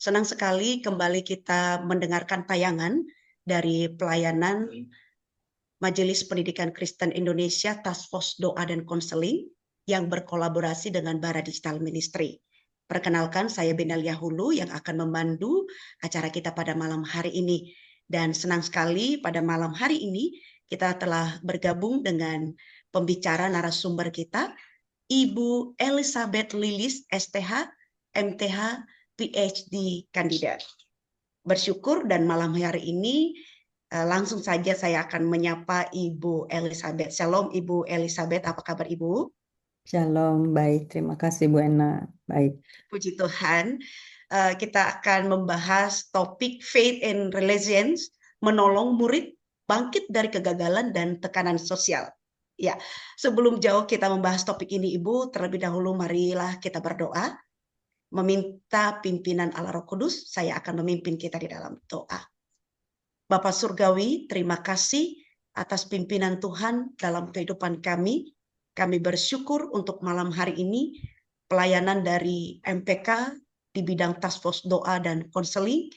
Senang sekali kembali kita mendengarkan tayangan dari pelayanan Majelis Pendidikan Kristen Indonesia Task Force Doa dan Konseling yang berkolaborasi dengan Bara Digital Ministry. Perkenalkan, saya Benalia Hulu yang akan memandu acara kita pada malam hari ini. Dan senang sekali pada malam hari ini kita telah bergabung dengan pembicara narasumber kita, Ibu Elizabeth Lilis, STH, MTH, PhD kandidat. Bersyukur dan malam hari ini langsung saja saya akan menyapa Ibu Elizabeth. Shalom Ibu Elizabeth, apa kabar Ibu? Shalom, baik. Terima kasih Bu Ena. Baik. Puji Tuhan. Kita akan membahas topik Faith and Resilience, menolong murid bangkit dari kegagalan dan tekanan sosial. Ya, sebelum jauh kita membahas topik ini Ibu, terlebih dahulu marilah kita berdoa. Meminta pimpinan Allah Roh Kudus, saya akan memimpin kita di dalam doa. Bapak Surgawi, terima kasih atas pimpinan Tuhan dalam kehidupan kami. Kami bersyukur untuk malam hari ini, pelayanan dari MPK di bidang Task Force Doa dan Konseling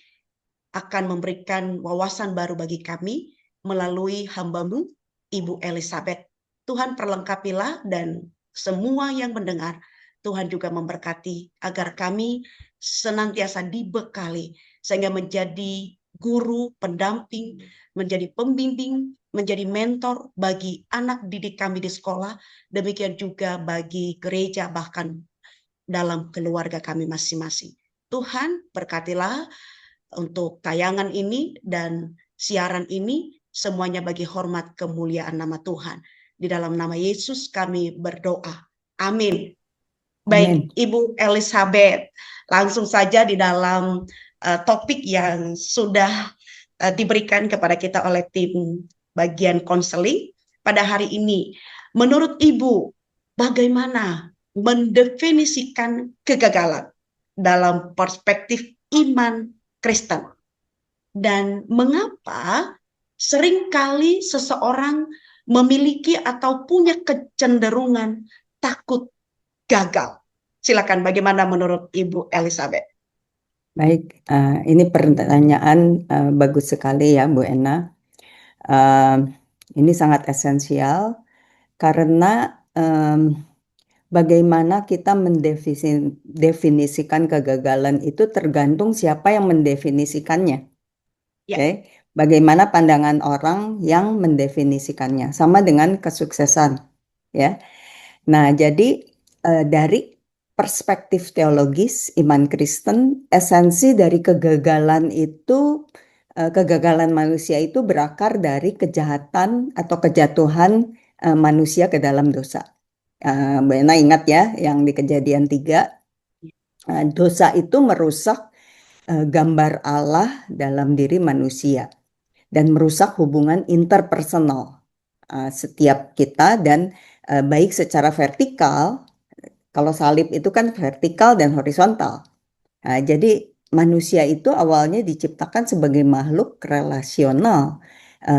akan memberikan wawasan baru bagi kami melalui hamba-Mu, Ibu Elizabeth. Tuhan perlengkapilah dan semua yang mendengar, Tuhan juga memberkati agar kami senantiasa dibekali sehingga menjadi guru, pendamping, menjadi pembimbing, menjadi mentor bagi anak didik kami di sekolah, demikian juga bagi gereja bahkan dalam keluarga kami masing-masing. Tuhan berkatilah untuk tayangan ini dan siaran ini, semuanya bagi hormat kemuliaan nama Tuhan. Di dalam nama Yesus kami berdoa. Amin. Baik, Amin. Ibu Elizabeth, langsung saja di dalam topik yang sudah diberikan kepada kita oleh tim bagian konseling pada hari ini. Menurut Ibu, bagaimana mendefinisikan kegagalan dalam perspektif iman Kristen? Dan mengapa seringkali seseorang memiliki atau punya kecenderungan takut gagal? Silakan, bagaimana menurut Ibu Elizabeth? Baik, ini pertanyaan bagus sekali ya Bu Ena. Ini sangat esensial karena bagaimana kita mendefinisikan kegagalan itu tergantung siapa yang mendefinisikannya. Ya. Oke, bagaimana pandangan orang yang mendefinisikannya, sama dengan kesuksesan, ya. Nah, jadi dari perspektif teologis iman Kristen, esensi dari kegagalan itu, kegagalan manusia itu berakar dari kejahatan atau kejatuhan manusia ke dalam dosa. Mbak Ena ingat ya, yang di Kejadian 3, dosa itu merusak gambar Allah dalam diri manusia dan merusak hubungan interpersonal setiap kita dan baik secara vertikal. Kalau salib itu kan vertikal dan horizontal. Jadi manusia itu awalnya diciptakan sebagai makhluk relasional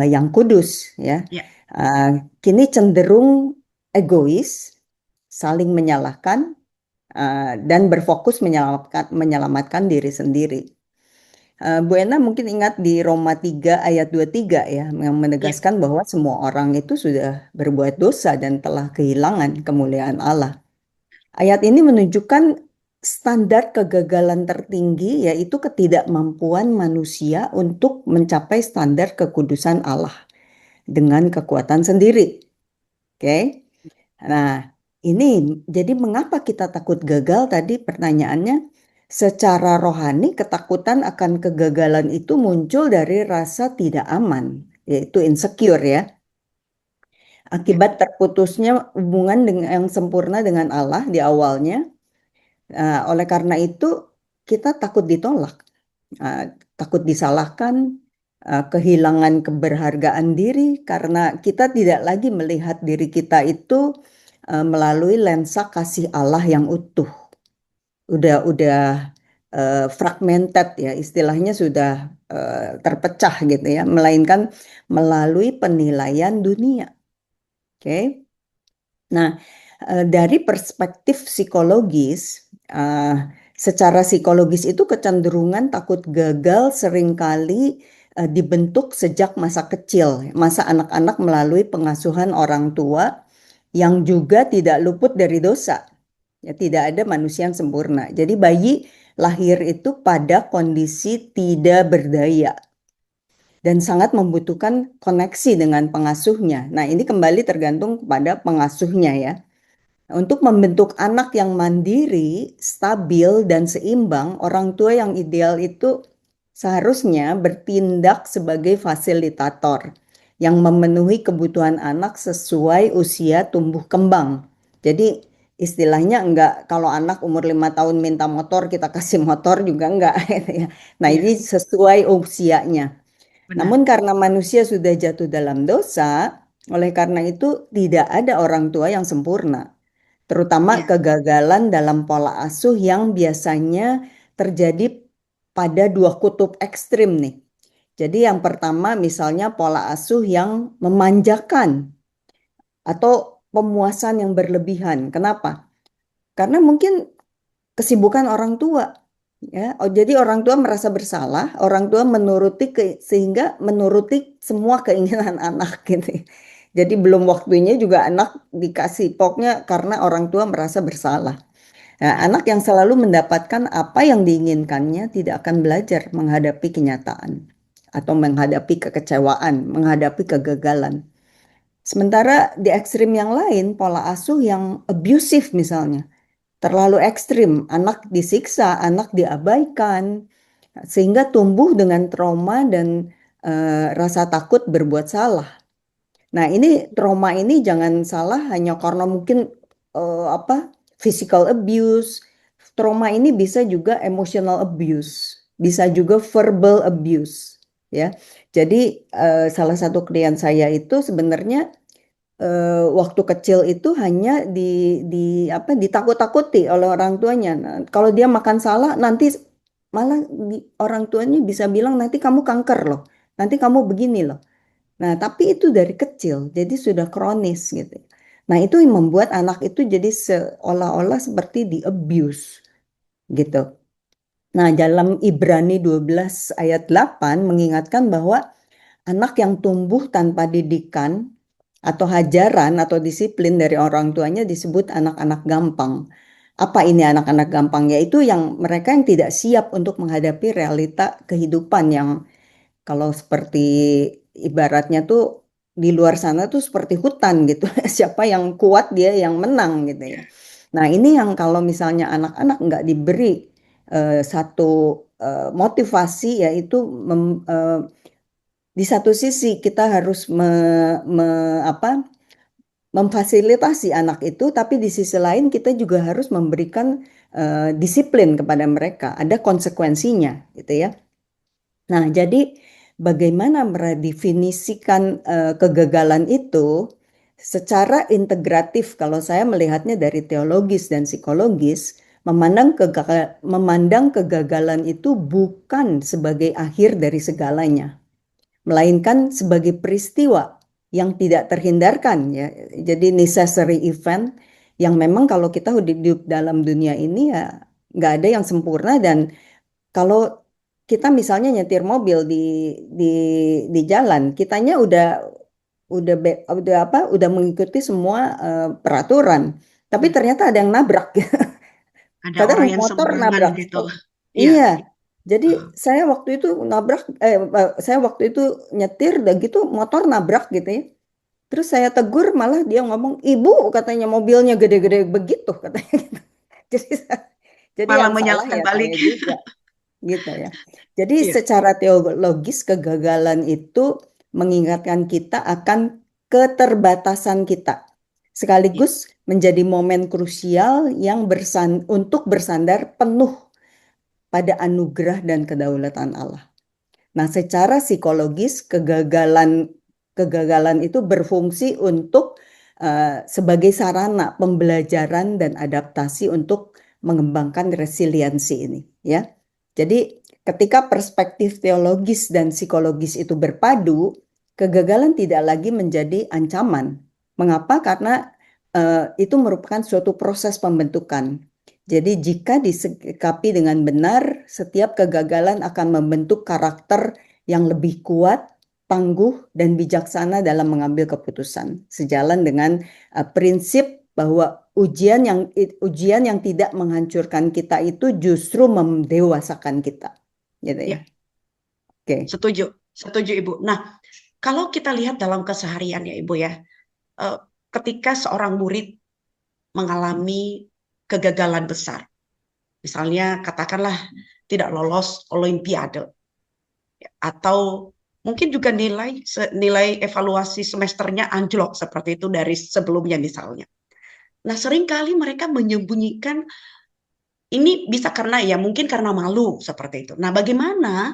yang kudus, ya. Ya. Kini cenderung egois, saling menyalahkan, dan berfokus menyelamatkan diri sendiri. Bu Ena mungkin ingat di Roma 3 ayat 23 ya, yang menegaskan bahwa semua orang itu sudah berbuat dosa dan telah kehilangan kemuliaan Allah. Ayat ini menunjukkan standar kegagalan tertinggi, yaitu ketidakmampuan manusia untuk mencapai standar kekudusan Allah dengan kekuatan sendiri. Oke. Nah, ini jadi mengapa kita takut gagal tadi pertanyaannya? Secara rohani, ketakutan akan kegagalan itu muncul dari rasa tidak aman, yaitu insecure ya. Akibat terputusnya hubungan yang sempurna dengan Allah di awalnya. Oleh karena itu, kita takut ditolak, takut disalahkan, kehilangan keberhargaan diri karena kita tidak lagi melihat diri kita itu melalui lensa kasih Allah yang utuh. Udah fragmented ya, istilahnya sudah terpecah gitu ya, melainkan melalui penilaian dunia. Oke. Nah, dari perspektif psikologis, secara psikologis itu kecenderungan takut gagal seringkali dibentuk sejak masa kecil, masa anak-anak melalui pengasuhan orang tua yang juga tidak luput dari dosa. Ya, tidak ada manusia yang sempurna. Jadi bayi lahir itu pada kondisi tidak berdaya dan sangat membutuhkan koneksi dengan pengasuhnya. Nah, ini kembali tergantung kepada pengasuhnya ya. Untuk membentuk anak yang mandiri, stabil, dan seimbang, orang tua yang ideal itu seharusnya bertindak sebagai fasilitator yang memenuhi kebutuhan anak sesuai usia tumbuh kembang. Jadi istilahnya enggak kalau anak umur 5 tahun minta motor kita kasih motor juga enggak. Nah Iya, ini sesuai usianya. benar. Namun karena manusia sudah jatuh dalam dosa, oleh karena itu tidak ada orang tua yang sempurna. Terutama Iya, kegagalan dalam pola asuh yang biasanya terjadi pada dua kutub ekstrim nih. Jadi yang pertama misalnya pola asuh yang memanjakan atau pemuasan yang berlebihan. Kenapa? Karena mungkin kesibukan orang tua. Ya, jadi orang tua merasa bersalah, orang tua menuruti sehingga menuruti semua keinginan anak gitu. Jadi belum waktunya juga anak dikasih pokoknya karena orang tua merasa bersalah. Nah, iya, anak yang selalu mendapatkan apa yang diinginkannya tidak akan belajar menghadapi kenyataan atau menghadapi kekecewaan, menghadapi kegagalan. Sementara di ekstrim yang lain, pola asuh yang abusive misalnya, terlalu ekstrim, anak disiksa, anak diabaikan, sehingga tumbuh dengan trauma dan rasa takut berbuat salah. Nah, ini trauma ini jangan salah hanya karena mungkin apa physical abuse. Trauma ini bisa juga emotional abuse, bisa juga verbal abuse, ya. Jadi salah satu klien saya itu sebenarnya waktu kecil itu hanya di apa ditakut-takuti oleh orang tuanya. Nah, kalau dia makan salah nanti malah orang tuanya bisa bilang nanti kamu kanker loh, nanti kamu begini loh. Nah, tapi itu dari kecil, jadi sudah kronis gitu. Nah, itu yang membuat anak itu jadi seolah-olah seperti di abuse gitu. Nah, dalam Ibrani 12 ayat 8 mengingatkan bahwa anak yang tumbuh tanpa didikan atau hajaran atau disiplin dari orang tuanya disebut anak-anak gampang. Apa ini anak-anak gampang? Yaitu yang mereka yang tidak siap untuk menghadapi realita kehidupan yang kalau seperti ibaratnya tuh di luar sana tuh seperti hutan gitu. Siapa yang kuat dia yang menang gitu ya. iya. Nah ini yang kalau misalnya anak-anak nggak diberi satu motivasi yaitu di satu sisi kita harus apa, memfasilitasi anak itu, tapi di sisi lain kita juga harus memberikan disiplin kepada mereka. Ada konsekuensinya gitu ya. Nah, jadi bagaimana meredefinisikan kegagalan itu secara integratif kalau saya melihatnya dari teologis dan psikologis, memandang kegagalan itu bukan sebagai akhir dari segalanya, melainkan sebagai peristiwa yang tidak terhindarkan ya. Jadi necessary event yang memang kalau kita hidup dalam dunia ini ya nggak ada yang sempurna dan kalau kita misalnya nyetir mobil di di jalan, kitanya udah apa? Udah mengikuti semua peraturan. Tapi Hmm. ternyata ada yang nabrak. Ada Kadang orang naik yang motor sembarangan nabrak. gitu. Iya. Iya. Jadi Heeh. saya waktu itu nabrak saya waktu itu nyetir dan gitu motor nabrak gitu ya. Terus saya tegur malah dia ngomong, "Ibu," katanya mobilnya gede-gede begitu katanya gitu. Jadi jadi Malah yang salah menyalahkan ya saya balik. juga gitu ya. Jadi Iya, secara teologis kegagalan itu mengingatkan kita akan keterbatasan kita. iya, Sekaligus menjadi momen krusial yang untuk bersandar penuh pada anugerah dan kedaulatan Allah. Nah, secara psikologis kegagalan itu berfungsi untuk sebagai sarana pembelajaran dan adaptasi untuk mengembangkan resiliensi ini, ya. Jadi, ketika perspektif teologis dan psikologis itu berpadu, kegagalan tidak lagi menjadi ancaman. Mengapa? Karena itu merupakan suatu proses pembentukan. Jadi jika disikapi dengan benar, setiap kegagalan akan membentuk karakter yang lebih kuat, tangguh, dan bijaksana dalam mengambil keputusan. Sejalan dengan prinsip bahwa ujian yang tidak menghancurkan kita itu justru mendewasakan kita. Gitu ya. Ya, Oke. setuju, setuju Ibu. Nah, kalau kita lihat dalam keseharian ya Ibu ya, eh, ketika seorang murid mengalami kegagalan besar, misalnya katakanlah tidak lolos Olimpiade, ya, atau mungkin juga nilai evaluasi semesternya anjlok seperti itu dari sebelumnya misalnya. Nah, seringkali mereka menyembunyikan ini bisa karena ya mungkin karena malu seperti itu. Nah, bagaimana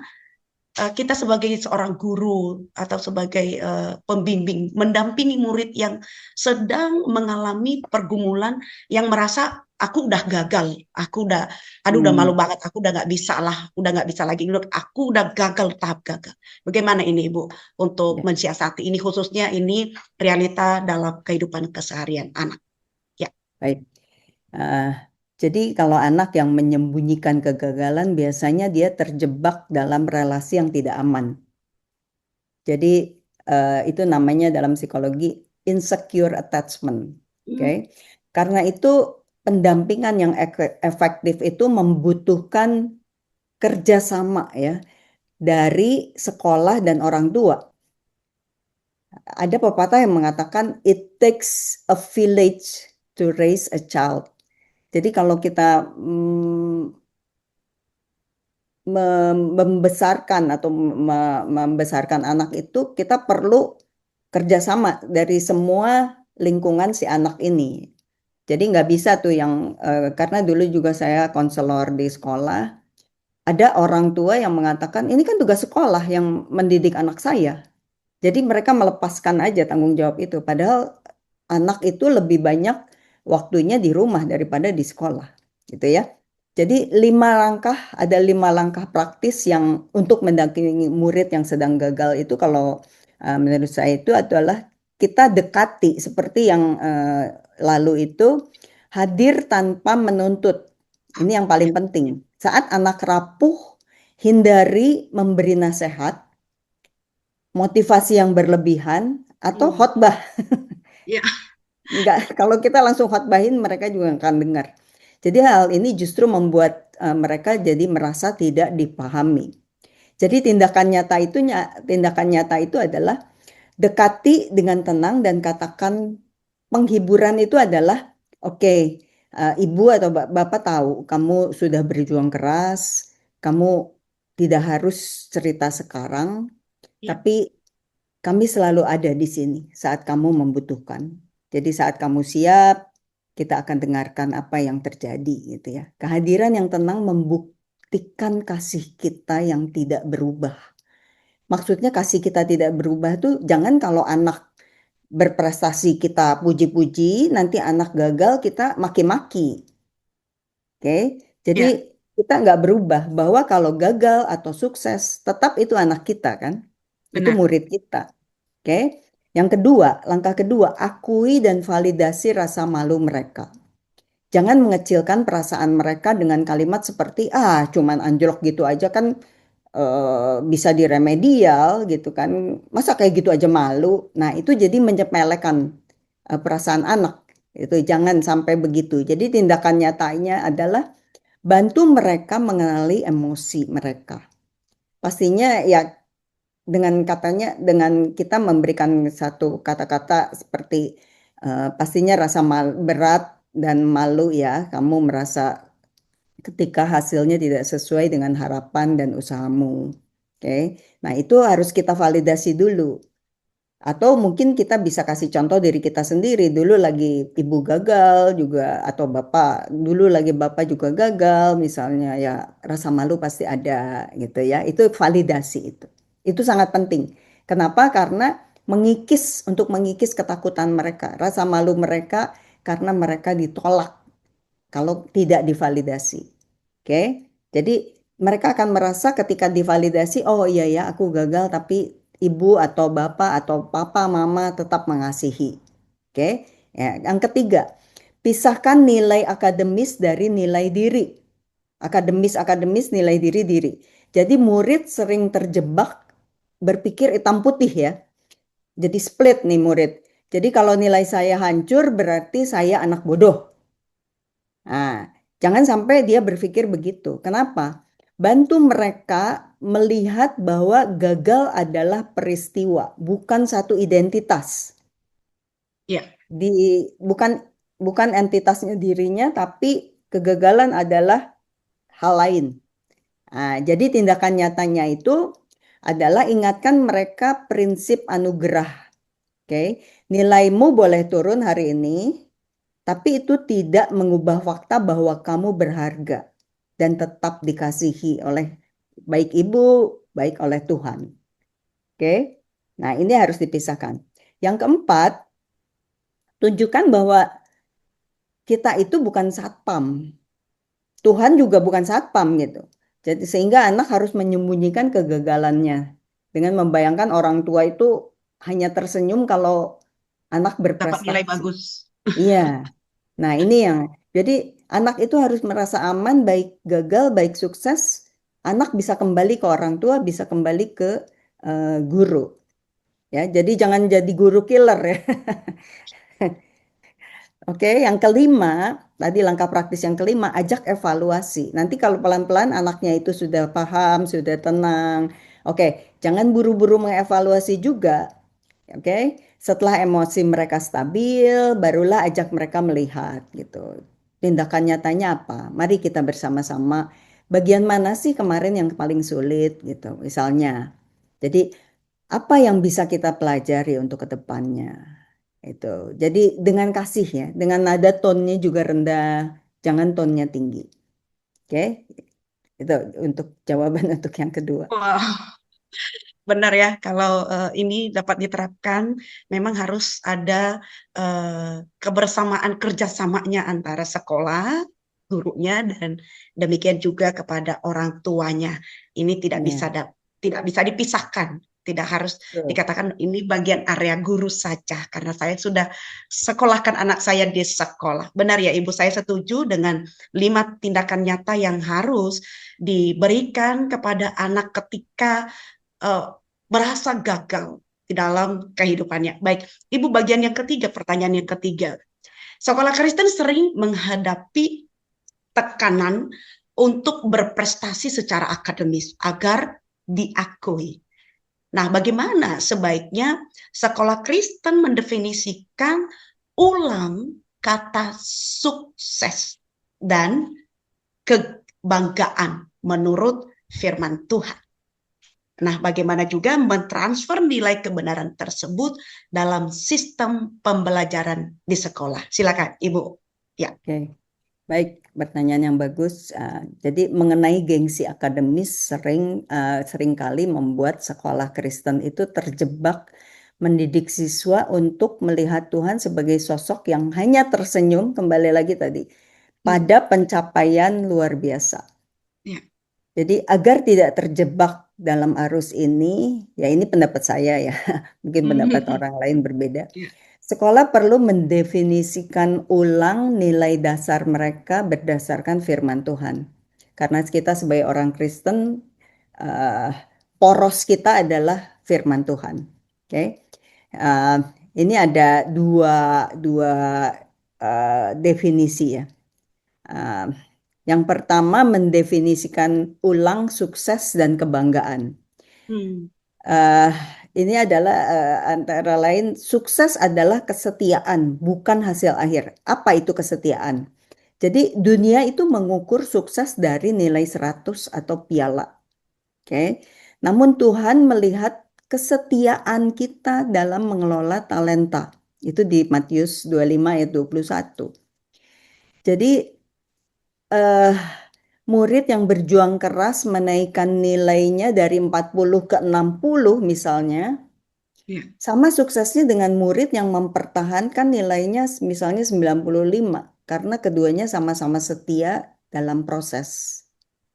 kita sebagai seorang guru atau sebagai pembimbing mendampingi murid yang sedang mengalami pergumulan yang merasa aku udah gagal, aku udah, aduh udah malu Hmm, banget, aku udah nggak bisa lah, udah nggak bisa lagi, aku udah gagal tahap gagal. Bagaimana ini Ibu untuk ya, mensiasati ini khususnya ini realita dalam kehidupan keseharian anak? Ya, baik. Ah, jadi kalau anak yang menyembunyikan kegagalan biasanya dia terjebak dalam relasi yang tidak aman. Jadi itu namanya dalam psikologi insecure attachment. Oke. hmm, Karena itu pendampingan yang efektif itu membutuhkan kerjasama ya dari sekolah dan orang tua. Ada pepatah yang mengatakan it takes a village to raise a child. Jadi kalau kita membesarkan atau membesarkan anak itu kita perlu kerjasama dari semua lingkungan si anak ini. Jadi nggak bisa tuh yang karena dulu juga saya konselor di sekolah, ada orang tua yang mengatakan ini kan tugas sekolah yang mendidik anak saya. Jadi mereka melepaskan aja tanggung jawab itu. Padahal anak itu lebih banyak waktunya di rumah daripada di sekolah, gitu ya. Jadi ada 5 langkah praktis yang untuk mendampingi murid yang sedang gagal itu kalau menurut saya itu adalah kita dekati seperti yang lalu itu hadir tanpa menuntut. Ini yang paling ya, penting. Saat anak rapuh, hindari memberi nasihat, motivasi yang berlebihan, atau hmm, khotbah. ya, Enggak, kalau kita langsung khotbahin mereka juga akan dengar. Jadi hal ini justru membuat mereka jadi merasa tidak dipahami. Jadi tindakan nyata itu adalah dekati dengan tenang dan katakan penghiburan itu adalah oke, ibu atau bapak tahu kamu sudah berjuang keras, kamu tidak harus cerita sekarang, ya, tapi kami selalu ada di sini saat kamu membutuhkan. Jadi saat kamu siap, kita akan dengarkan apa yang terjadi gitu ya. Kehadiran yang tenang membuktikan kasih kita yang tidak berubah. Maksudnya kasih kita tidak berubah tuh jangan kalau anak berprestasi kita puji-puji, nanti anak gagal kita maki-maki. Oke? Jadi ya, kita nggak berubah bahwa kalau gagal atau sukses tetap itu anak kita kan. Itu benar, murid kita. Oke. Yang kedua, langkah kedua, akui dan validasi rasa malu mereka. Jangan mengecilkan perasaan mereka dengan kalimat seperti, ah cuman anjlok gitu aja kan bisa diremedial gitu kan. Masa kayak gitu aja malu? Nah itu jadi menyepelekan perasaan anak. Itu jangan sampai begitu. Jadi tindakan nyatanya adalah bantu mereka mengenali emosi mereka. Pastinya ya dengan kita memberikan satu kata-kata seperti pastinya rasa berat dan malu ya, kamu merasa ketika hasilnya tidak sesuai dengan harapan dan usahamu. Oke. Nah, itu harus kita validasi dulu. Atau mungkin kita bisa kasih contoh diri kita sendiri. Dulu lagi ibu gagal juga, atau bapak, dulu lagi bapak juga gagal, misalnya ya rasa malu pasti ada gitu ya. Itu validasi itu. Itu sangat penting. Kenapa? Karena untuk mengikis ketakutan mereka, rasa malu mereka karena mereka ditolak kalau tidak divalidasi. Oke? Jadi mereka akan merasa ketika divalidasi, oh iya ya aku gagal tapi ibu atau bapak atau papa mama tetap mengasihi. Oke? Ya, yang ketiga, pisahkan nilai akademis dari nilai diri. Akademis, nilai diri. Jadi murid sering terjebak berpikir hitam putih ya. Jadi split nih murid. Jadi kalau nilai saya hancur berarti saya anak bodoh. Nah, jangan sampai dia berpikir begitu. Kenapa? Bantu mereka melihat bahwa gagal adalah peristiwa, bukan satu identitas. Ya, Di bukan bukan entitasnya dirinya, tapi kegagalan adalah hal lain. Nah, jadi tindakan nyatanya itu adalah ingatkan mereka prinsip anugerah. Oke, nilaimu boleh turun hari ini, tapi itu tidak mengubah fakta bahwa kamu berharga dan tetap dikasihi oleh baik ibu, baik oleh Tuhan. Oke, nah ini harus dipisahkan. Yang keempat, tunjukkan bahwa kita itu bukan satpam. Tuhan juga bukan satpam gitu. Jadi sehingga anak harus menyembunyikan kegagalannya dengan membayangkan orang tua itu hanya tersenyum kalau anak dapat nilai berprestasi. bagus. Iya. Nah, ini yang jadi anak itu harus merasa aman baik gagal baik sukses. Anak bisa kembali ke orang tua, bisa kembali ke guru. Ya, jadi jangan jadi guru killer ya. Oke, yang kelima, tadi langkah praktis yang kelima, ajak evaluasi. Nanti kalau pelan-pelan anaknya itu sudah paham, sudah tenang. Oke, jangan buru-buru mengevaluasi juga. Oke, setelah emosi mereka stabil, barulah ajak mereka melihat gitu. Tindakan nyatanya apa? Mari kita bersama-sama. Bagian mana sih kemarin yang paling sulit gitu, misalnya. Jadi apa yang bisa kita pelajari untuk kedepannya? Itu. Jadi dengan kasih ya, dengan nada tonnya juga rendah, jangan tonnya tinggi. Oke, itu untuk jawaban untuk yang kedua. Wah, benar ya, kalau ini dapat diterapkan, memang harus ada kebersamaan kerjasamanya antara sekolah, gurunya, dan demikian juga kepada orang tuanya. Ini Ya, tidak bisa dipisahkan. Tidak harus betul. dikatakan ini bagian area guru saja, karena saya sudah sekolahkan anak saya di sekolah. Benar ya, Ibu, saya setuju dengan 5 tindakan nyata yang harus diberikan kepada anak ketika eh, merasa gagal di dalam kehidupannya. Baik, Ibu, bagian yang ketiga, pertanyaan yang ketiga. Sekolah Kristen sering menghadapi tekanan untuk berprestasi secara akademis agar diakui. Nah, bagaimana sebaiknya sekolah Kristen mendefinisikan ulang kata sukses dan kebanggaan menurut firman Tuhan? Nah, bagaimana juga mentransfer nilai kebenaran tersebut dalam sistem pembelajaran di sekolah? Silakan, Ibu. Ya. Oke. Baik, pertanyaan yang bagus. Jadi mengenai gengsi akademis seringkali membuat sekolah Kristen itu terjebak mendidik siswa untuk melihat Tuhan sebagai sosok yang hanya tersenyum, kembali lagi tadi, Hmm. pada pencapaian luar biasa. Ya. Jadi agar tidak terjebak dalam arus ini, ya ini pendapat saya ya, mungkin pendapat orang lain berbeda. Ya. Sekolah perlu mendefinisikan ulang nilai dasar mereka berdasarkan firman Tuhan. Karena kita sebagai orang Kristen, eh, poros kita adalah firman Tuhan. Oke, Eh, ini ada dua definisi ya. Eh, yang pertama mendefinisikan ulang sukses dan kebanggaan. Hmm. eh ini adalah antara lain sukses adalah kesetiaan, bukan hasil akhir. Apa itu kesetiaan? Jadi dunia itu mengukur sukses dari nilai 100 atau piala. Oke. Namun Tuhan melihat kesetiaan kita dalam mengelola talenta. Itu di Matius 25 ayat 21. Jadi eh, murid yang berjuang keras menaikkan nilainya dari 40 ke 60 misalnya, Ya. sama suksesnya dengan murid yang mempertahankan nilainya misalnya 95 karena keduanya sama-sama setia dalam proses.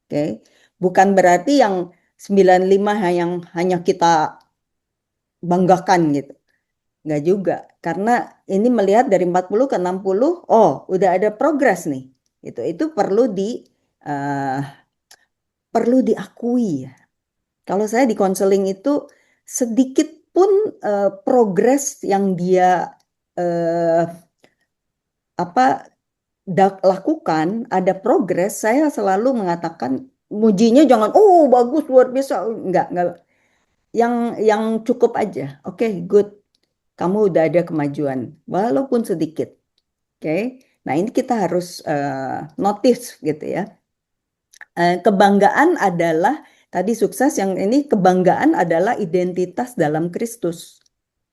Oke. Bukan berarti yang 95 yang hanya kita banggakan gitu. Enggak juga. Karena ini melihat dari 40 ke 60, oh udah ada progres nih. Itu eh, perlu diakui ya. Kalau saya di konseling itu sedikit pun progres yang dia eh, apa lakukan, ada progres, saya selalu mengatakan mujinya jangan oh bagus luar biasa, enggak yang cukup aja. Oke, good. Kamu udah ada kemajuan walaupun sedikit. Oke. Nah, ini kita harus notice gitu ya. Kebanggaan adalah tadi sukses yang ini kebanggaan adalah identitas dalam Kristus,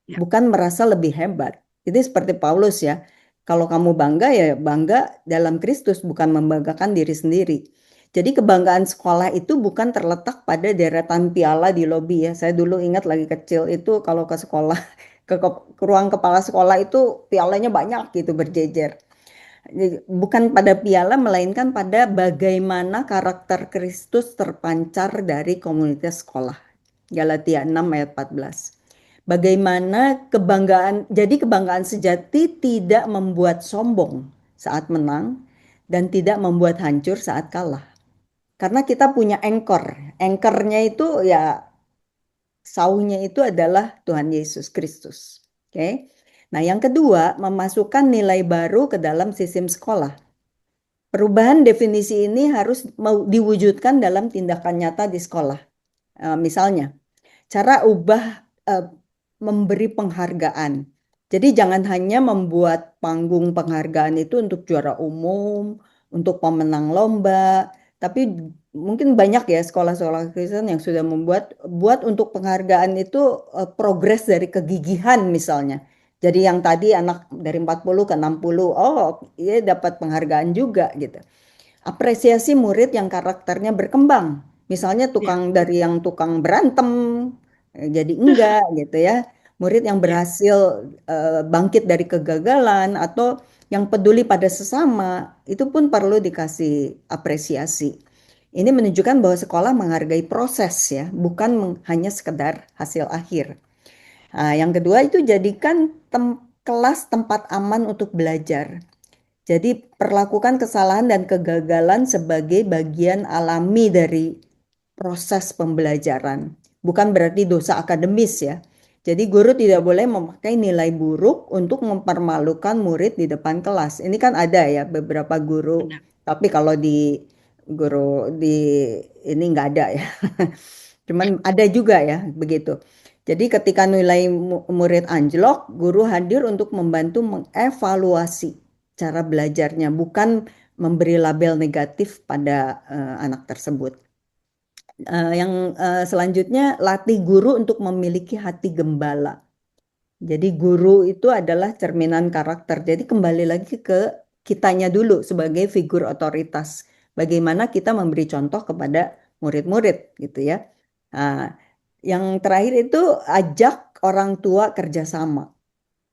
Ya, bukan merasa lebih hebat. Itu seperti Paulus ya. Kalau kamu bangga ya bangga dalam Kristus, bukan membanggakan diri sendiri. Jadi kebanggaan sekolah itu bukan terletak pada deretan piala di lobi ya. Saya dulu ingat lagi kecil itu kalau ke sekolah, ke ruang kepala sekolah itu pialanya banyak gitu berjejer. Bukan pada piala, melainkan pada bagaimana karakter Kristus terpancar dari komunitas sekolah. Galatia 6 ayat 14. Bagaimana kebanggaan, jadi kebanggaan sejati tidak membuat sombong saat menang dan tidak membuat hancur saat kalah. Karena kita punya anchor. Anchornya itu ya saunya itu adalah Tuhan Yesus Kristus. Oke. Nah, yang kedua, memasukkan nilai baru ke dalam sistem sekolah. Perubahan definisi ini harus diwujudkan dalam tindakan nyata di sekolah. Misalnya, cara ubah eh, memberi penghargaan. Jadi jangan hanya membuat panggung penghargaan itu untuk juara umum, untuk pemenang lomba, tapi mungkin banyak ya sekolah-sekolah Kristen yang sudah buat untuk penghargaan itu progres dari kegigihan misalnya. Jadi yang tadi anak dari 40 ke 60, oh dia dapat penghargaan juga gitu. Apresiasi murid yang karakternya berkembang. Misalnya ya, dari yang tukang berantem jadi enggak gitu ya. Murid yang ya, berhasil bangkit dari kegagalan atau yang peduli pada sesama itu pun perlu dikasih apresiasi. Ini menunjukkan bahwa sekolah menghargai proses ya, bukan hanya sekedar hasil akhir. Nah, yang kedua itu jadikan kelas tempat aman untuk belajar. Jadi perlakukan kesalahan dan kegagalan sebagai bagian alami dari proses pembelajaran. Bukan berarti dosa akademis ya. Jadi guru tidak boleh memakai nilai buruk untuk mempermalukan murid di depan kelas. Ini kan ada ya beberapa guru, benar. tapi kalau di guru di ini nggak ada ya. Cuman ada juga ya begitu. Jadi ketika nilai murid anjlok, guru hadir untuk membantu mengevaluasi cara belajarnya, bukan memberi label negatif pada anak tersebut. Yang selanjutnya, latih guru untuk memiliki hati gembala. Jadi guru itu adalah cerminan karakter. Jadi kembali lagi ke kitanya dulu sebagai figur otoritas. Bagaimana kita memberi contoh kepada murid-murid gitu ya. Nah, yang terakhir itu ajak orang tua kerjasama.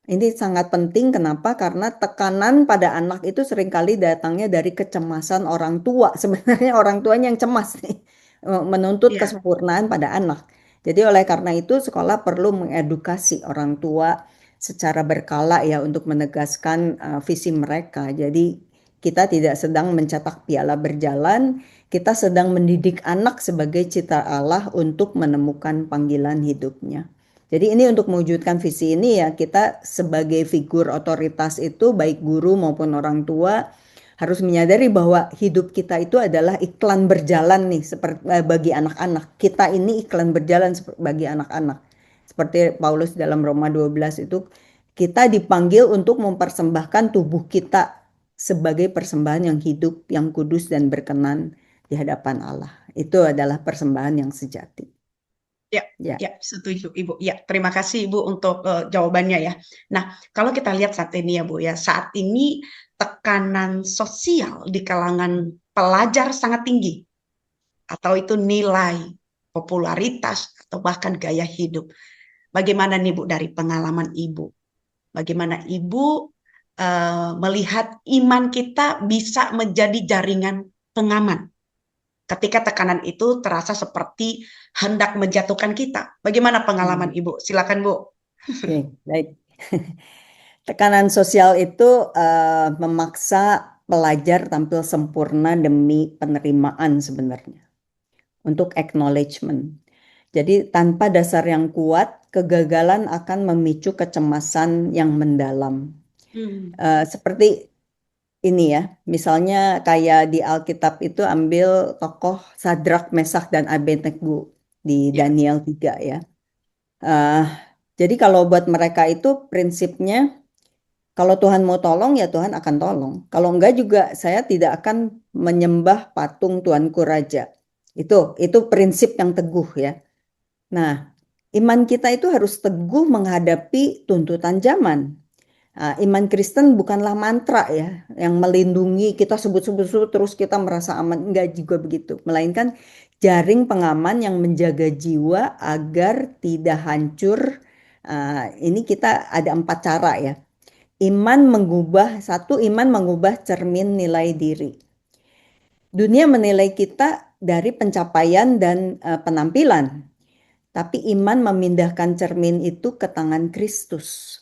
Ini sangat penting, kenapa? Karena tekanan pada anak itu seringkali datangnya dari kecemasan orang tua. Sebenarnya orang tuanya yang cemas nih, menuntut Ya, kesempurnaan pada anak. Jadi oleh karena itu sekolah perlu mengedukasi orang tua secara berkala ya untuk menegaskan visi mereka. Jadi kita tidak sedang mencetak piala berjalan, kita sedang mendidik anak sebagai citra Allah untuk menemukan panggilan hidupnya. Jadi ini untuk mewujudkan visi ini ya kita sebagai figur otoritas itu baik guru maupun orang tua harus menyadari bahwa hidup kita itu adalah iklan berjalan nih seperti bagi anak-anak. Kita ini iklan berjalan bagi anak-anak. Seperti Paulus dalam Roma 12 itu kita dipanggil untuk mempersembahkan tubuh kita sebagai persembahan yang hidup, yang kudus dan berkenan di hadapan Allah. Itu adalah persembahan yang sejati. ya, Ya. ya, setuju Ibu. Ya, terima kasih Ibu untuk jawabannya ya. Nah, kalau kita lihat saat ini ya Bu ya, saat ini tekanan sosial di kalangan pelajar sangat tinggi, atau itu nilai, popularitas, atau bahkan gaya hidup. Bagaimana nih Bu dari pengalaman Ibu? Bagaimana Ibu melihat iman kita bisa menjadi jaringan pengaman ketika tekanan itu terasa seperti hendak menjatuhkan kita? Bagaimana pengalaman Hmm. Ibu? Silakan Bu. Oke, baik. Tekanan sosial itu memaksa pelajar tampil sempurna demi penerimaan sebenarnya, untuk acknowledgement. Jadi tanpa dasar yang kuat, kegagalan akan memicu kecemasan yang mendalam. Hmm. Seperti ini ya, misalnya kayak di Alkitab itu ambil tokoh Sadrak, Mesak, dan Abednego di Ya. Daniel 3 ya. Eh, jadi kalau buat mereka itu prinsipnya, kalau Tuhan mau tolong ya Tuhan akan tolong. Kalau enggak juga saya tidak akan menyembah patung Tuanku Raja. Itu prinsip yang teguh ya. Nah, iman kita itu harus teguh menghadapi tuntutan zaman. Nah, iman Kristen bukanlah mantra ya, yang melindungi kita sebut-sebut terus kita merasa aman. Enggak juga begitu. Melainkan jaring pengaman yang menjaga jiwa agar tidak hancur. Ini kita ada 4 cara ya. Iman mengubah cermin nilai diri. Dunia menilai kita dari pencapaian dan penampilan. Tapi iman memindahkan cermin itu ke tangan Kristus.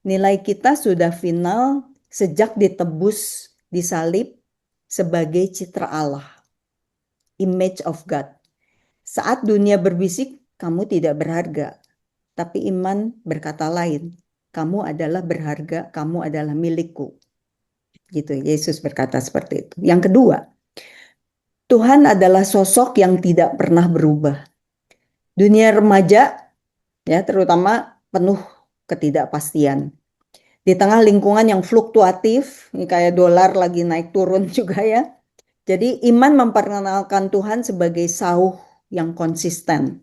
Nilai kita sudah final sejak ditebus, disalib sebagai citra Allah, image of God. Saat dunia berbisik, kamu tidak berharga. Tapi iman berkata lain, kamu adalah berharga, kamu adalah milikku. Gitu, Yesus berkata seperti itu. Yang kedua, Tuhan adalah sosok yang tidak pernah berubah. Dunia remaja ya terutama penuh ketidakpastian. Di tengah lingkungan yang fluktuatif, ini kayak dolar lagi naik turun juga ya. Jadi iman memperkenalkan Tuhan sebagai sauh yang konsisten.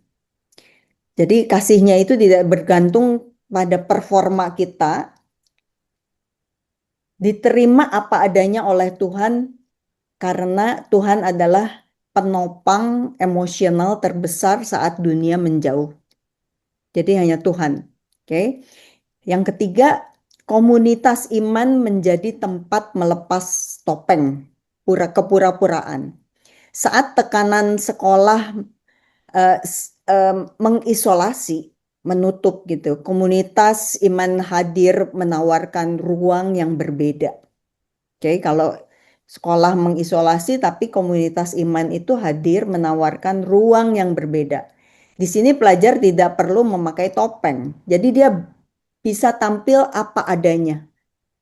Jadi kasihnya itu tidak bergantung pada performa kita, diterima apa adanya oleh Tuhan karena Tuhan adalah penopang emosional terbesar saat dunia menjauh. Jadi hanya Tuhan. Oke. Yang ketiga, komunitas iman menjadi tempat melepas topeng, kepura-puraan. Saat tekanan sekolah mengisolasi, menutup gitu, komunitas iman hadir menawarkan ruang yang berbeda. Oke, kalau sekolah mengisolasi tapi komunitas iman itu hadir menawarkan ruang yang berbeda. Di sini pelajar tidak perlu memakai topeng. Jadi dia bisa tampil apa adanya.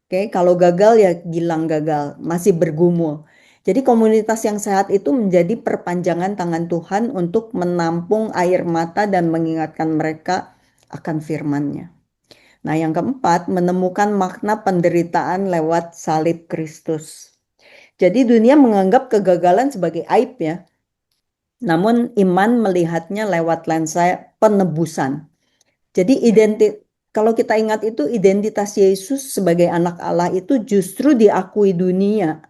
Oke, kalau gagal ya gilang gagal, masih bergumul. Jadi komunitas yang sehat itu menjadi perpanjangan tangan Tuhan untuk menampung air mata dan mengingatkan mereka akan firman-Nya. Nah, yang keempat, menemukan makna penderitaan lewat salib Kristus. Jadi dunia menganggap kegagalan sebagai aib ya. Namun iman melihatnya lewat lensa penebusan. Jadi kalau kita ingat itu identitas Yesus sebagai anak Allah itu justru diakui dunia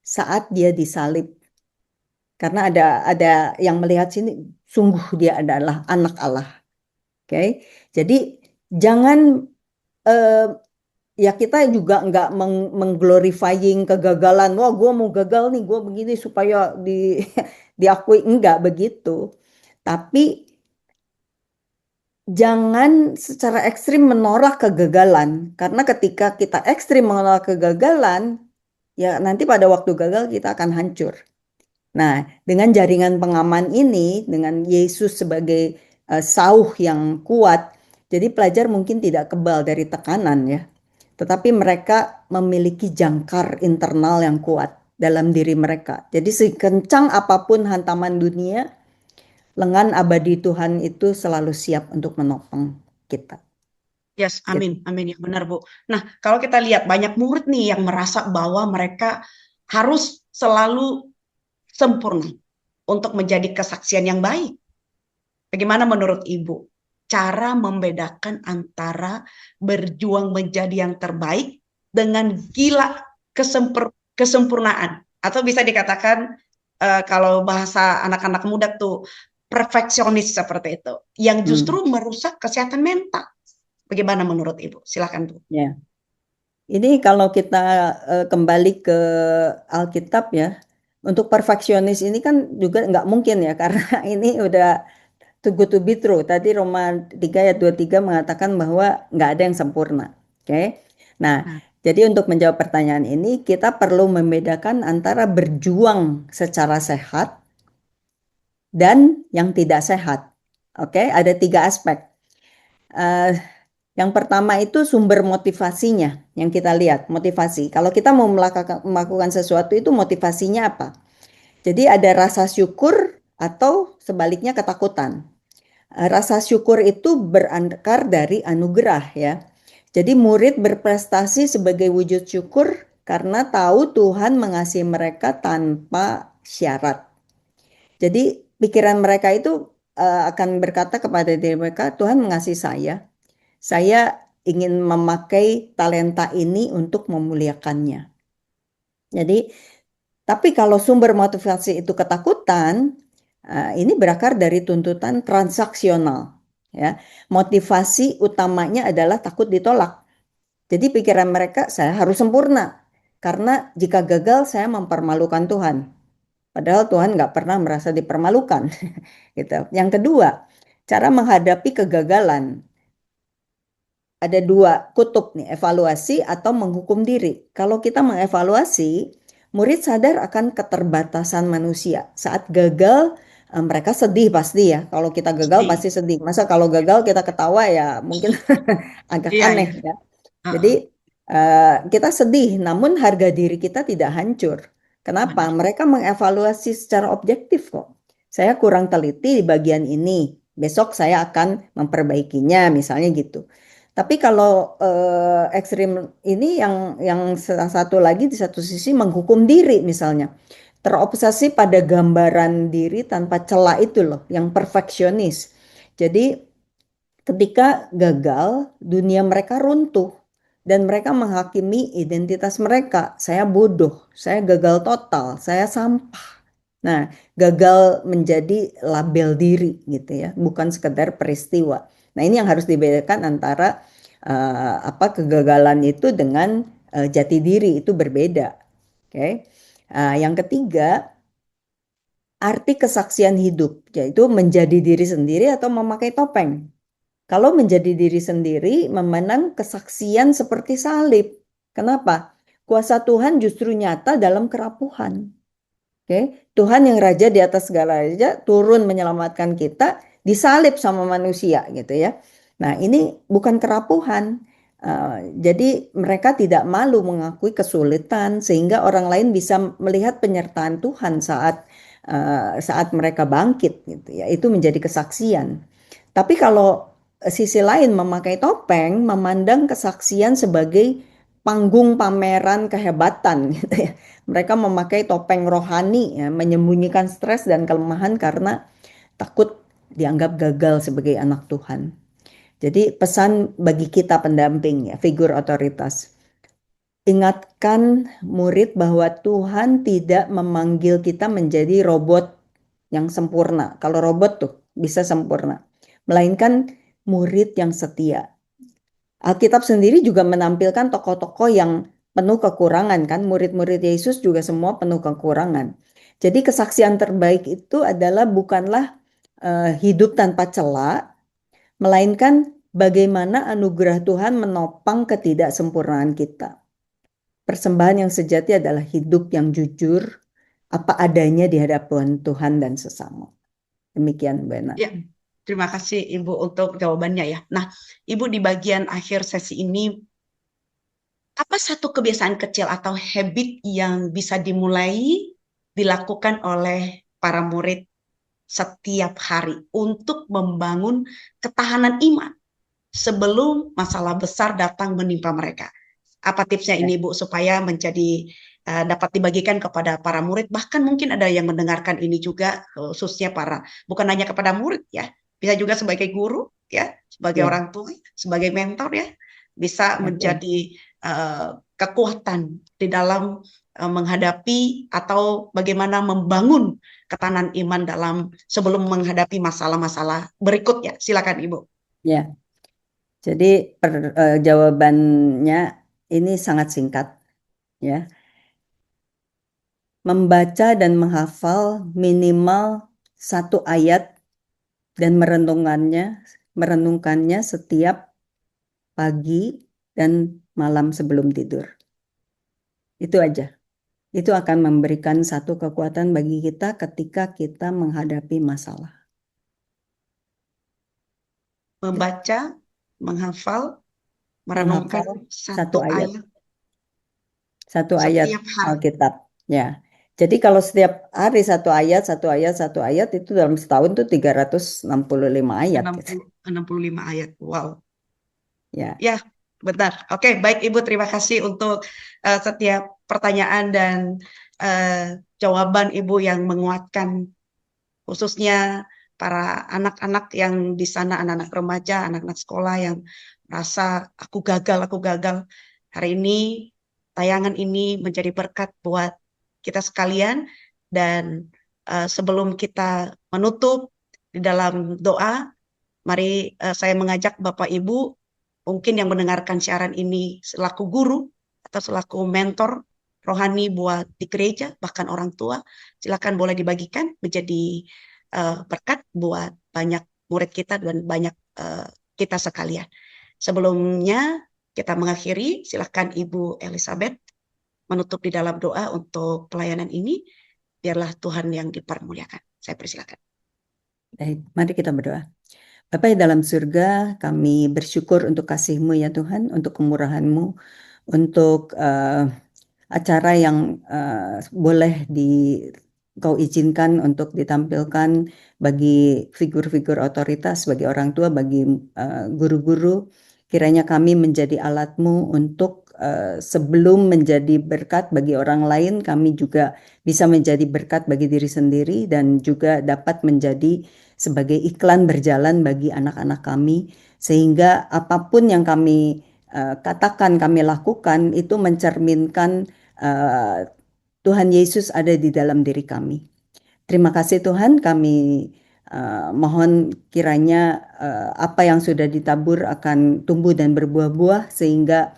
saat dia disalib. Karena ada yang melihat sini sungguh dia adalah anak Allah. Oke. Jadi jangan ya kita juga nggak mengglorifying kegagalan. Wah, gue mau gagal nih, gue begini supaya diakui. Enggak begitu. Tapi jangan secara ekstrim menolak kegagalan. Karena ketika kita ekstrim menolak kegagalan, ya nanti pada waktu gagal kita akan hancur. Nah, dengan jaringan pengaman ini, dengan Yesus sebagai sauh yang kuat, jadi pelajar mungkin tidak kebal dari tekanan ya. Tetapi mereka memiliki jangkar internal yang kuat dalam diri mereka. Jadi sekencang apapun hantaman dunia, lengan abadi Tuhan itu selalu siap untuk menopang kita. Yes, Gitu. amin, amin ya benar Bu. Nah, kalau kita lihat banyak murid nih yang merasa bahwa mereka harus selalu sempurna untuk menjadi kesaksian yang baik. Bagaimana menurut Ibu cara membedakan antara berjuang menjadi yang terbaik dengan gila kesempurnaan? Atau bisa dikatakan kalau bahasa anak-anak muda tuh perfeksionis seperti itu, yang Hmm, justru merusak kesehatan mental. Bagaimana menurut Ibu? Silakan Bu. ya. Ini kalau kita kembali ke Alkitab ya, untuk perfeksionis ini kan juga nggak mungkin ya, karena ini udah too good to be true. Tadi Roma 3 ayat 23 mengatakan bahwa nggak ada yang sempurna. Oke. Nah, Nah, jadi untuk menjawab pertanyaan ini, kita perlu membedakan antara berjuang secara sehat dan yang tidak sehat. Oke, ada 3 aspek. Eh, yang pertama itu sumber motivasinya yang kita lihat, motivasi. Kalau kita mau melakukan sesuatu itu motivasinya apa? Jadi ada rasa syukur atau sebaliknya ketakutan. Rasa syukur itu berakar dari anugerah ya. Jadi murid berprestasi sebagai wujud syukur karena tahu Tuhan mengasihi mereka tanpa syarat. Jadi pikiran mereka itu akan berkata kepada diri mereka, Tuhan mengasihi saya. Saya ingin memakai talenta ini untuk memuliakannya. Jadi, tapi kalau sumber motivasi itu ketakutan, ini berakar dari tuntutan transaksional. Ya, motivasi utamanya adalah takut ditolak. Jadi pikiran mereka, saya harus sempurna. Karena jika gagal, saya mempermalukan Tuhan. Padahal Tuhan nggak pernah merasa dipermalukan. Gitu. Yang kedua, cara menghadapi kegagalan. Ada 2 kutub nih, evaluasi atau menghukum diri. Kalau kita mengevaluasi, murid sadar akan keterbatasan manusia. Saat gagal, mereka sedih pasti ya. Kalau kita gagal sedih. pasti sedih. Masa kalau gagal kita ketawa ya mungkin agak Iya, iya. aneh ya. Jadi Heeh, kita sedih, namun harga diri kita tidak hancur. Kenapa? benar. Mereka mengevaluasi secara objektif kok. Saya kurang teliti di bagian ini. Besok saya akan memperbaikinya, misalnya gitu. Tapi kalau ekstrim ini yang salah satu lagi di satu sisi menghukum diri misalnya. Terobsesi pada gambaran diri tanpa celah itu loh, yang perfeksionis. Jadi ketika gagal, dunia mereka runtuh dan mereka menghakimi identitas mereka. Saya bodoh, saya gagal total, saya sampah. Nah, gagal menjadi label diri gitu ya, bukan sekedar peristiwa. Nah, ini yang harus dibedakan antara apa kegagalan itu dengan jati diri itu berbeda. Oke. Yang ketiga, arti kesaksian hidup, yaitu menjadi diri sendiri atau memakai topeng. Kalau menjadi diri sendiri, memandang kesaksian seperti salib. Kenapa? Kuasa Tuhan justru nyata dalam kerapuhan. Oke, Tuhan yang raja di atas segala raja turun menyelamatkan kita, disalib sama manusia gitu ya. Nah, ini bukan kerapuhan. Jadi mereka tidak malu mengakui kesulitan sehingga orang lain bisa melihat penyertaan Tuhan saat mereka bangkit gitu ya. Itu menjadi kesaksian. Tapi kalau sisi lain memakai topeng memandang kesaksian sebagai panggung pameran kehebatan gitu ya. Mereka memakai topeng rohani ya, menyembunyikan stres dan kelemahan karena takut dianggap gagal sebagai anak Tuhan. Jadi pesan bagi kita pendamping ya, figur otoritas. Ingatkan murid bahwa Tuhan tidak memanggil kita menjadi robot yang sempurna. Kalau robot tuh bisa sempurna. Melainkan murid yang setia. Alkitab sendiri juga menampilkan tokoh-tokoh yang penuh kekurangan kan. Murid-murid Yesus juga semua penuh kekurangan. Jadi kesaksian terbaik itu adalah bukanlah hidup tanpa cela, melainkan bagaimana anugerah Tuhan menopang ketidaksempurnaan kita. Persembahan yang sejati adalah hidup yang jujur, apa adanya di hadapan Tuhan dan sesama. Demikian, Bena. Ya, terima kasih Ibu untuk jawabannya ya. Nah, Ibu di bagian akhir sesi ini, apa satu kebiasaan kecil atau habit yang bisa dimulai dilakukan oleh para murid setiap hari untuk membangun ketahanan iman sebelum masalah besar datang menimpa mereka? Apa tipsnya Ya, ini, Bu, supaya menjadi dapat dibagikan kepada para murid, bahkan mungkin ada yang mendengarkan ini juga, khususnya para, bukan hanya kepada murid ya, bisa juga sebagai guru ya, sebagai ya, orang tua, sebagai mentor ya, bisa oke. menjadi kekuatan di dalam menghadapi atau bagaimana membangun ketahanan iman dalam sebelum menghadapi masalah-masalah berikutnya. Silakan Ibu. Ya, jadi jawabannya ini sangat singkat ya. Membaca dan menghafal minimal 1 ayat dan merenungkannya setiap pagi dan malam sebelum tidur. Itu aja. Itu akan memberikan satu kekuatan bagi kita ketika kita menghadapi masalah. Membaca, menghafal, merenungkan satu satu ayat. ayat Satu ayat setiap hari. Alkitab. Ya. Jadi kalau setiap hari satu ayat itu dalam setahun tuh 365 ayat. 65 ayat. Wow. Ya. Ya, benar. Oke, baik Ibu, terima kasih untuk setiap pertanyaan dan jawaban Ibu yang menguatkan, khususnya para anak-anak yang di sana, anak-anak remaja, anak-anak sekolah yang merasa aku gagal. Hari ini, tayangan ini menjadi berkat buat kita sekalian. Dan sebelum kita menutup di dalam doa, mari saya mengajak Bapak Ibu mungkin yang mendengarkan siaran ini selaku guru atau selaku mentor rohani buat di gereja, bahkan orang tua, silakan boleh dibagikan menjadi berkat buat banyak murid kita dan banyak kita sekalian. Sebelumnya kita mengakhiri, silakan Ibu Elizabeth menutup di dalam doa untuk pelayanan ini. Biarlah Tuhan yang dipermuliakan. Saya persilakan. Baik, mari kita berdoa. Bapa di dalam surga, kami bersyukur untuk kasih-Mu ya Tuhan, untuk kemurahan-Mu, untuk acara yang boleh Kau izinkan untuk ditampilkan bagi figur-figur otoritas, bagi orang tua, bagi guru-guru. Kiranya kami menjadi alat-Mu untuk sebelum menjadi berkat bagi orang lain, kami juga bisa menjadi berkat bagi diri sendiri dan juga dapat menjadi sebagai iklan berjalan bagi anak-anak kami, sehingga apapun yang kami katakan, kami lakukan itu mencerminkan Tuhan Yesus ada di dalam diri kami. Terima kasih Tuhan, kami mohon kiranya apa yang sudah ditabur akan tumbuh dan berbuah-buah sehingga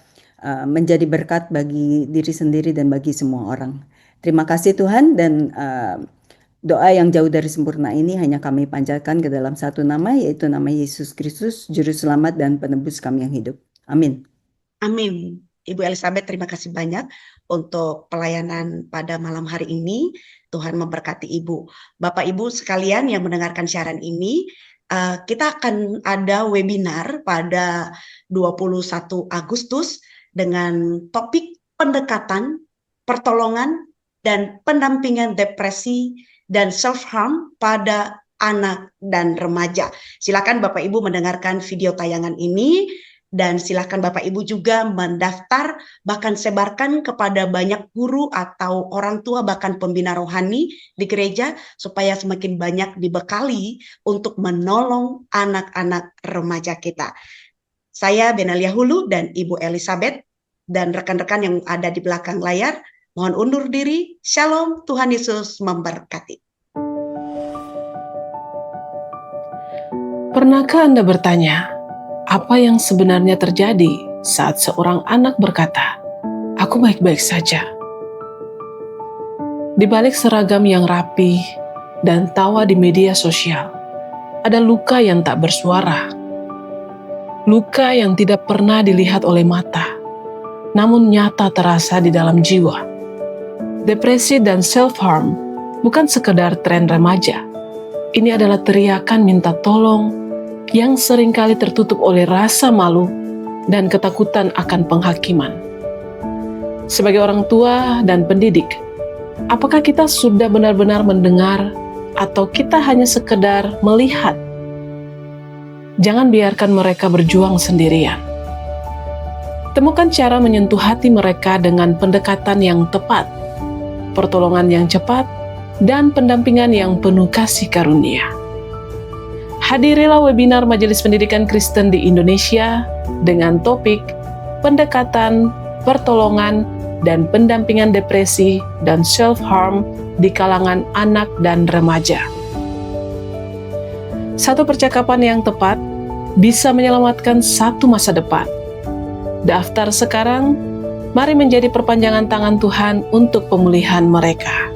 menjadi berkat bagi diri sendiri dan bagi semua orang. Terima kasih Tuhan, dan doa yang jauh dari sempurna ini hanya kami panjatkan ke dalam satu nama, yaitu nama Yesus Kristus, Juru Selamat dan Penebus kami yang hidup. Amin. Amin. Ibu Elizabeth, terima kasih banyak untuk pelayanan pada malam hari ini. Tuhan memberkati Ibu. Bapak Ibu sekalian yang mendengarkan siaran ini, kita akan ada webinar pada 21 Agustus dengan topik pendekatan, pertolongan, dan pendampingan depresi dan self-harm pada anak dan remaja. Silakan Bapak Ibu mendengarkan video tayangan ini. Dan silakan Bapak Ibu juga mendaftar, bahkan sebarkan kepada banyak guru atau orang tua, bahkan pembina rohani di gereja, supaya semakin banyak dibekali untuk menolong anak-anak remaja kita. Saya Benalia Hulu dan Ibu Elizabeth dan rekan-rekan yang ada di belakang layar, mohon undur diri. Shalom, Tuhan Yesus memberkati. Pernahkah Anda bertanya, apa yang sebenarnya terjadi saat seorang anak berkata, "Aku baik-baik saja"? Di balik seragam yang rapi dan tawa di media sosial, ada luka yang tak bersuara. Luka yang tidak pernah dilihat oleh mata, namun nyata terasa di dalam jiwa. Depresi dan self-harm bukan sekedar tren remaja. Ini adalah teriakan minta tolong yang seringkali tertutup oleh rasa malu dan ketakutan akan penghakiman. Sebagai orang tua dan pendidik, apakah kita sudah benar-benar mendengar atau kita hanya sekedar melihat? Jangan biarkan mereka berjuang sendirian. Temukan cara menyentuh hati mereka dengan pendekatan yang tepat, pertolongan yang cepat, dan pendampingan yang penuh kasih karunia. Hadirilah webinar Majelis Pendidikan Kristen di Indonesia dengan topik pendekatan, pertolongan, dan pendampingan depresi dan self-harm di kalangan anak dan remaja. Satu percakapan yang tepat bisa menyelamatkan satu masa depan. Daftar sekarang, mari menjadi perpanjangan tangan Tuhan untuk pemulihan mereka.